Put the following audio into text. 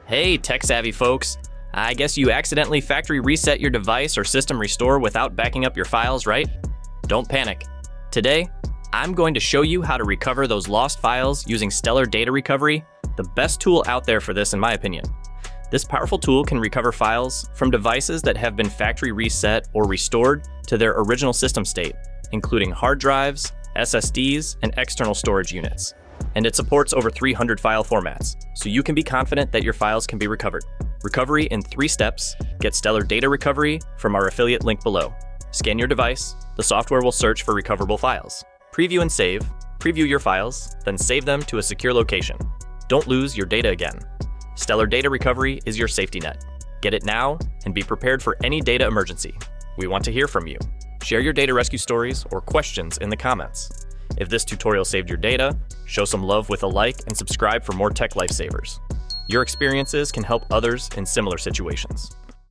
Hey, tech-savvy folks. I guess you accidentally factory reset your device or system restore without backing up your files, right? Don't panic. Today, I'm going to show you how to recover those lost files using Stellar Data Recovery, the best tool out there for this in my opinion. This powerful tool can recover files from devices that have been factory reset or restored to their original system state, including hard drives, SSDs, and external storage units. And it supports over 300 file formats, so you can be confident that your files can be recovered. Recovery in 3 steps. Get Stellar Data Recovery from our affiliate link below. Scan your device. The software will search for recoverable files. Preview and save. Preview your files, then save them to a secure location. Don't lose your data again. Stellar Data Recovery is your safety net. Get it now and be prepared for any data emergency. We want to hear from you. Share your data rescue stories or questions in the comments. If this tutorial saved your data, show some love with a like and subscribe for more tech lifesavers. Your experiences can help others in similar situations.